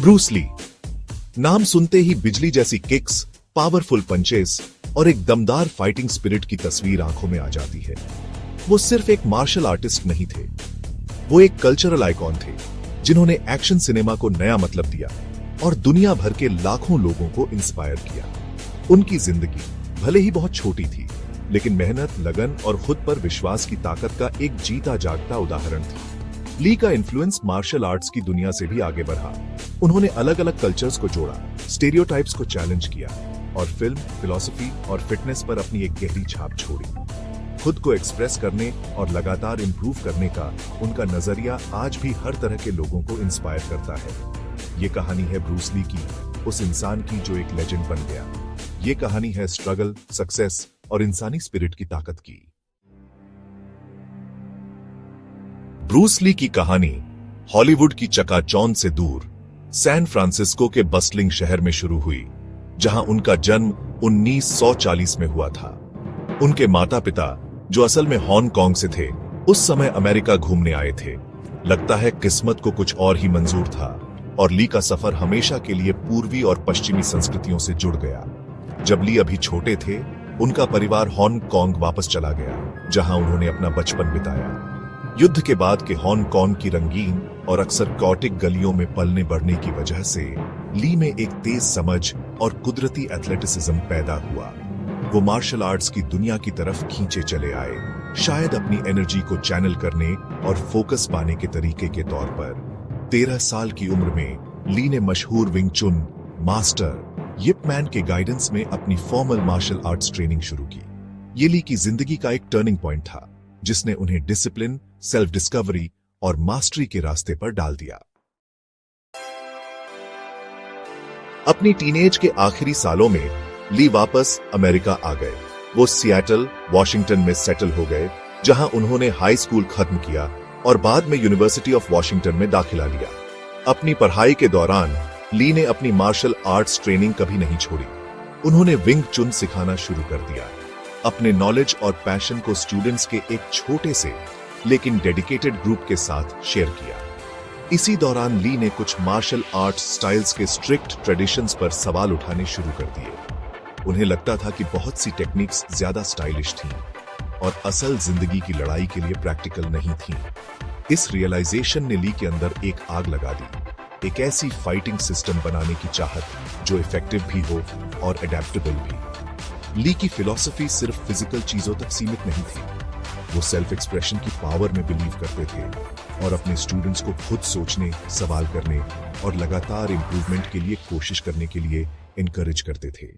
Bruce Lee. नाम सुनते ही बिजली जैसी किक्स, पावरफुल पंचेस और एक दमदार फाइटिंग स्पिरिट की तस्वीर आंखों में आ जाती है। वो सिर्फ एक मार्शल आर्टिस्ट नहीं थे, वो एक कल्चरल आइकॉन थे जिन्होंने एक्शन सिनेमा को नया मतलब दिया और दुनिया भर के लाखों लोगों को इंस्पायर किया। उनकी जिंदगी भले ही बहुत छोटी थी, लेकिन मेहनत, लगन और खुद पर विश्वास की ताकत का एक जीता जागता उदाहरण थी। ली का इन्फ्लुएंस मार्शल आर्ट्स की दुनिया से भी आगे बढ़ा। उन्होंने अलग अलग कल्चर्स को जोड़ा, स्टेरियोटाइप्स को चैलेंज किया और फिल्म, फिलॉसफी और फिटनेस पर अपनी एक गहरी छाप छोड़ी। खुद को एक्सप्रेस करने और लगातार इंप्रूव करने का उनका नजरिया आज भी हर तरह के लोगों को इंस्पायर करता है। ये कहानी है ब्रूस ली की, उस इंसान की जो एक लेजेंड बन गया। ये कहानी है स्ट्रगल, सक्सेस और इंसानी स्पिरिट की ताकत की। ब्रूस ली की कहानी हॉलीवुड की चकाचौंध से दूर सैन फ्रांसिस्को के बस्टलिंग शहर में शुरू हुई, जहां उनका जन्म 1940 में हुआ था। उनके माता पिता, जो असल में हांगकांग से थे, उस समय अमेरिका घूमने आए थे। लगता है किस्मत को कुछ और ही मंजूर था और ली का सफर हमेशा के लिए पूर्वी और पश्चिमी संस्कृतियों से जुड़ गया। जब ली अभी छोटे थे, उनका परिवार हांगकांग वापस चला गया, जहां उन्होंने अपना बचपन बिताया। युद्ध के बाद के हांगकांग की रंगीन और अक्सर कॉटिक गलियों में पलने बढ़ने की वजह से ली में एक तेज समझ और कुदरती एथलेटिसिज्म पैदा हुआ। वो मार्शल आर्ट्स की दुनिया की तरफ खींचे चले आए, शायद अपनी एनर्जी को चैनल करने और फोकस पाने के तरीके के तौर पर। 13 साल की उम्र में ली ने मशहूर विंग चुन मास्टर यिप मैन के गाइडेंस में अपनी फॉर्मल मार्शल आर्ट्स ट्रेनिंग शुरू की। ये ली की जिंदगी का एक टर्निंग पॉइंट था, जिसने उन्हें डिसिप्लिन, सेल्फ डिस्कवरी और मास्टरी के रास्ते पर डाल दिया। अपनी टीनेज के आखिरी सालों में ली वापस अमेरिका आ गए। वो सिएटल, वॉशिंगटन में सेटल हो गए, जहां उन्होंने हाई स्कूल खत्म किया और बाद में यूनिवर्सिटी ऑफ वॉशिंगटन में दाखिला लिया। अपनी पढ़ाई के दौरान ली ने अपनी मार्शल आर्ट्स ट्रेनिंग कभी नहीं छोड़ी। उन्होंने विंग चुन सिखाना शुरू कर दिया, अपने नॉलेज और पैशन को स्टूडेंट्स के एक छोटे से लेकिन डेडिकेटेड ग्रुप के साथ शेयर किया। इसी दौरान ली ने कुछ मार्शल आर्ट्स स्टाइल्स के स्ट्रिक्ट ट्रेडिशंस पर सवाल उठाने शुरू कर दिए। उन्हें लगता था कि बहुत सी टेक्निक्स ज्यादा स्टाइलिश थीं और असल जिंदगी की लड़ाई के लिए प्रैक्टिकल नहीं थीं। इस रियलाइजेशन ने ली के अंदर एक आग लगा दी, एक ऐसी फाइटिंग सिस्टम बनाने की चाहत जो इफेक्टिव भी हो और एडेप्टेबल भी। ली की फिलॉसफी सिर्फ फिजिकल चीजों तक सीमित नहीं थी। वो सेल्फ एक्सप्रेशन की पावर में बिलीव करते थे और अपने स्टूडेंट्स को खुद सोचने, सवाल करने और लगातार इंप्रूवमेंट के लिए कोशिश करने के लिए इनकरेज करते थे।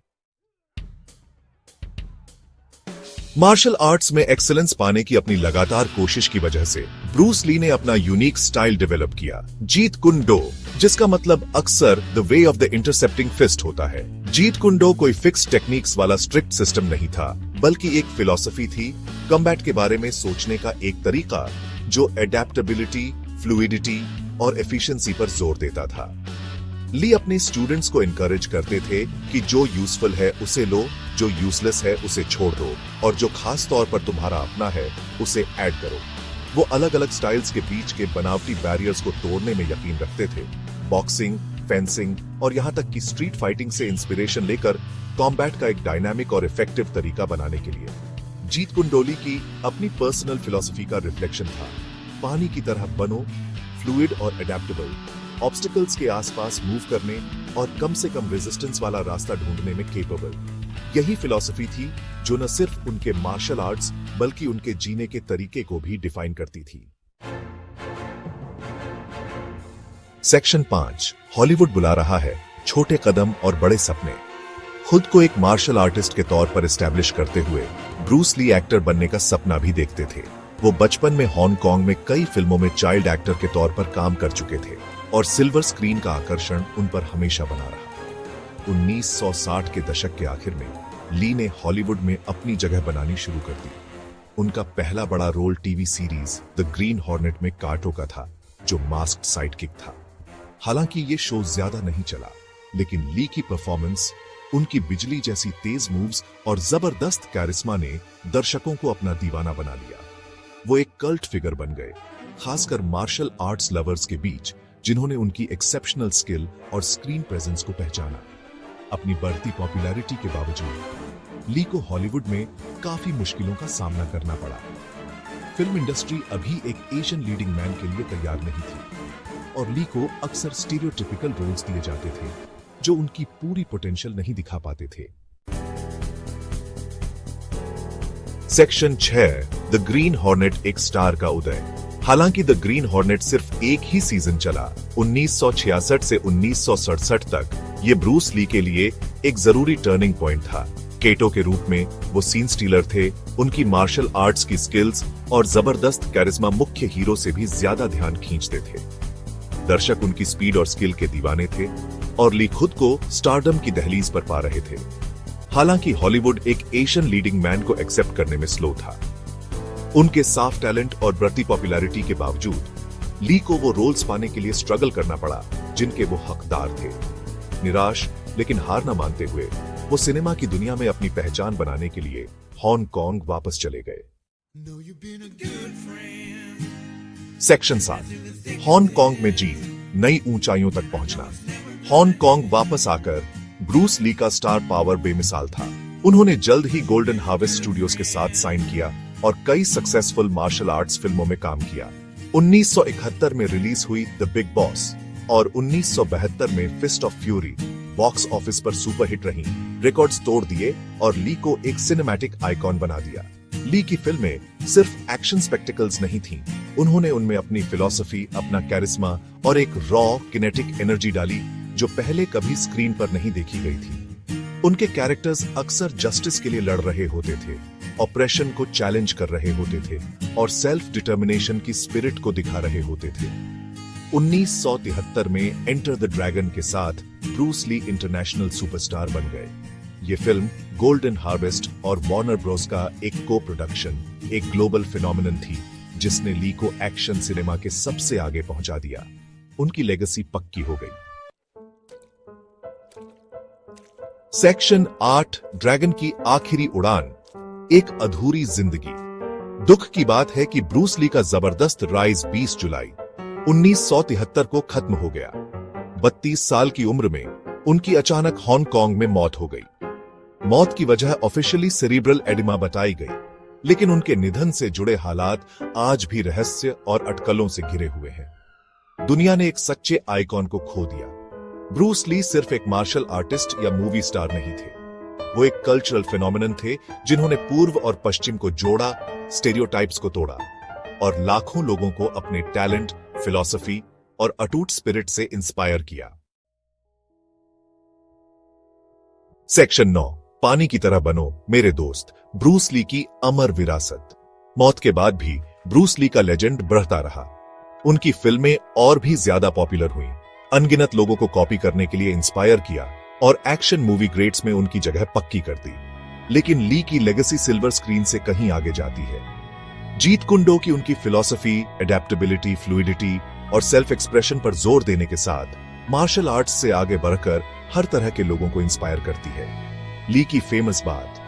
मार्शल आर्ट्स में एक्सेलेंस पाने की अपनी लगातार कोशिश की वजह से ब्रूस ली ने अपना यूनिक स्टाइल डेवलप किया, जीत कुन डो, जिसका मतलब अक्सर the way of the intercepting fist होता है। जीत कुन डो कोई फिक्स टेक्निक्स वाला स्ट्रिक्ट सिस्टम नहीं था, बल्कि एक फिलॉसफी थी, कॉम्बैट के बारे में सोचने का एक तरीका जो एडेप्टेबिलिटी, फ्लूइडिटी और एफिशिएंसी पर जोर देता था। ली अपने स्टूडेंट्स को इनकरेज करते थे कि जो यूजफुल है उसे लो, जो यूजलेस है उसे छोड़ दो और जो खास तौर पर तुम्हारा अपना है उसे ऐड करो। वो अलग अलग स्टाइल्स के बीच के बनावटी बैरियर्स को तोड़ने में यकीन रखते थे। बॉक्सिंग, फेंसिंग और यहाँ तक कि स्ट्रीट फाइटिंग से इंस्पिरेशन लेकर कॉम्बैट का एक डायनामिक और इफेक्टिव तरीका बनाने के लिए। जीत कुंडोली की अपनी पर्सनल फिलॉसफी का रिफ्लेक्शन था, पानी की तरह बनो, फ्लूइड और एडेप्टेबल, ऑब्स्टिकल्स के आसपास मूव करने और कम से कम रेजिस्टेंस वाला रास्ता ढूंढने में केपेबल। यही फिलॉसफी थी जो न सिर्फ उनके मार्शल आर्ट्स बल्कि उनके जीने के तरीके को भी डिफाइन करती थी। सेक्शन 5, हॉलीवुड बुला रहा है, छोटे कदम और बड़े सपने। खुद को एक मार्शल आर्टिस्ट के तौर पर एस्टैब्लिश करते हुए ब्रूस ली एक्टर बनने का सपना भी देखते थे। वो बचपन में हांगकांग में कई फिल्मों में चाइल्ड एक्टर के तौर पर काम कर चुके थे और सिल्वर स्क्रीन का आकर्षण उन पर हमेशा बना रहा। 1960 के दशक के आखिर में ली ने हॉलीवुड में अपनी जगह बनानी शुरू कर दी। उनका पहला बड़ा role TV series the Green Hornet में काटो का था, जो मास्क्ड साइडकिक था। हालांकि ये शो ज्यादा नहीं चला, लेकिन ली की परफॉर्मेंस, उनकी बिजली जैसी तेज मूव्स और जबरदस्त कैरिस्मा ने दर्शकों को अपना दीवाना बना लिया। वो एक कल्ट फिगर बन गए, खासकर मार्शल आर्ट्स लवर्स के बीच, जिन्होंने उनकी एक्सेप्शनल स्किल और स्क्रीन प्रेजेंस को पहचाना। अपनी बढ़ती पॉपुलैरिटी के बावजूद ली को हॉलीवुड में काफी मुश्किलों का सामना करना पड़ा। फिल्म इंडस्ट्री अभी एक एशियन लीडिंग मैन के लिए तैयार नहीं थी और ली को अक्सर स्टीरियोटिपिकल रोल्स दिए जाते थे जो उनकी पूरी पोटेंशियल नहीं दिखा पाते थे। सेक्शन 6, द ग्रीन हॉर्नेट, एक स्टार का उदय। हालांकि द ग्रीन हॉर्नेट सिर्फ एक ही सीजन चला, 1966 से 1967 तक, ये ब्रूस ली के लिए एक जरूरी टर्निंग पॉइंट था। केटो के रूप में वो सीन स्टीलर थे। उनकी मार्शल आर्ट्स की स्किल्स और जबरदस्त कैरिस्मा मुख्य हीरो से भी ज्यादा ध्यान खींचते थे। दर्शक उनकी स्पीड और स्किल के दीवाने थे और ली खुद को स्टारडम की दहलीज पर पा रहे थे। हालांकि हॉलीवुड एक एशियन लीडिंग मैन को एक्सेप्ट करने में स्लो था। उनके साफ टैलेंट और बढ़ती पॉपुलैरिटी के बावजूद ली को वो रोल्स पाने के लिए स्ट्रगल करना पड़ा जिनके वो हकदार थे। निराश लेकिन हार न मानते हुए वो सिनेमा की दुनिया में अपनी पहचान बनाने के लिए हांगकांग वापस चले गए। सेक्शन 7, हांगकांग में जीत, नई ऊंचाइयों तक पहुंचना। हांगकांग वापस आकर ब्रूस ली का स्टार पावर बेमिसाल था। उन्होंने जल्द ही गोल्डन हार्वेस्ट स्टूडियोज के साथ साइन किया और कई सक्सेसफुल मार्शल आर्ट्स फिल्मों में काम किया। 1971 में रिलीज हुई द बिग बॉस और 1972 में Fist of Fury box office पर सुपरहिट रही, रिकॉर्ड्स तोड़ दिए और ली को एक सिनेमैटिक आइकॉन बना दिया। ली की फिल्में सिर्फ एक्शन स्पेक्टिकल्स नहीं थीं, उन्होंने उनमें अपनी फिलॉसफी, अपना कैरिस्मा और एक रॉ किनेटिक एनर्जी डाली जो पहले कभी स्क्रीन पर नहीं देखी गई थी। उनके कैरेक्टर्स अक्सर जस्टिस के लिए लड़ रहे होते थे, ऑपरेशन को चैलेंज कर रहे होते थे और सेल्फ डिटर्मिनेशन की स्पिरिट को दिखा रहे होते थे। 1973 में एंटर द ड्रैगन के साथ ब्रूस ली इंटरनेशनल सुपरस्टार बन गए। ये फिल्म गोल्डन हार्वेस्ट और वार्नर ब्रोस का एक को प्रोडक्शन, एक ग्लोबल फिनोमिनन थी जिसने ली को एक्शन सिनेमा के सबसे आगे पहुंचा दिया। उनकी लेगेसी पक्की हो गई। सेक्शन 8, ड्रैगन की आखिरी उड़ान, एक अधूरी जिंदगी। दुख की बात है कि ब्रूस ली का जबरदस्त राइज 20 जुलाई 1973 को खत्म हो गया। 32 साल की उम्र में उनकी अचानक हांगकांग में मौत हो गई। मौत की वजह ऑफिशियली सेरिब्रल एडिमा बताई गई, लेकिन उनके निधन से जुड़े हालात आज भी रहस्य और अटकलों से घिरे हुए हैं। दुनिया ने एक सच्चे आइकॉन को खो दिया। ब्रूस ली सिर्फ एक मार्शल आर्टिस्ट या मूवी स्टार नहीं थे, वो एक कल्चरल फिनोमिनन थे जिन्होंने पूर्व और पश्चिम को जोड़ा, स्टेरियोटाइप्स को तोड़ा और लाखों लोगों को अपने टैलेंट, फिलॉसफी और अटूट स्पिरिट से इंस्पायर किया। सेक्शन 9, पानी की तरह बनो मेरे दोस्त, ब्रूस ली की अमर विरासत। मौत के बाद भी ब्रूस ली का लेजेंड बढ़ता रहा। उनकी फिल्में और भी ज्यादा पॉपुलर हुई, अनगिनत लोगों को कॉपी करने के लिए इंस्पायर किया और एक्शन मूवी ग्रेट्स में उनकी जगह पक्की कर दी। लेकिन ली की लेगेसी सिल्वर स्क्रीन से कहीं आगे जाती है। जीत कुंडो की उनकी फिलॉसफी, एडेप्टेबिलिटी, फ्लूइडिटी और सेल्फ एक्सप्रेशन पर जोर देने के साथ मार्शल आर्ट्स से आगे बढ़कर हर तरह के लोगों को इंस्पायर करती है। ली की फेमस बात,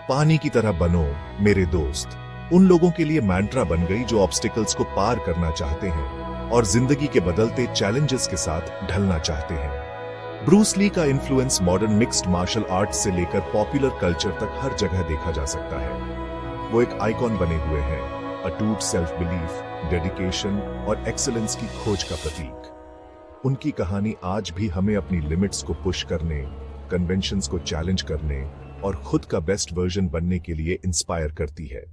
पानी की तरह बनो मेरे दोस्त, उन लोगों के लिए मैंट्रा बन गई जो ऑब्स्टिकल्स को पार करना चाहते हैं और जिंदगी के बदलते चैलेंजेस के साथ ढलना चाहते हैं। ब्रूस ली का influence modern mixed martial arts से लेकर पॉपुलर कल्चर तक हर जगह देखा जा सकता है। वो एक आइकॉन बने हुए हैं, अटूट सेल्फ बिलीफ, डेडिकेशन और एक्सीलेंस की खोज का प्रतीक। उनकी कहानी आज भी हमें अपनी लिमिट्स को पुश करने, कन्वेंशंस को चैलेंज करने और खुद का बेस्ट वर्जन बनने के लिए इंस्पायर करती है।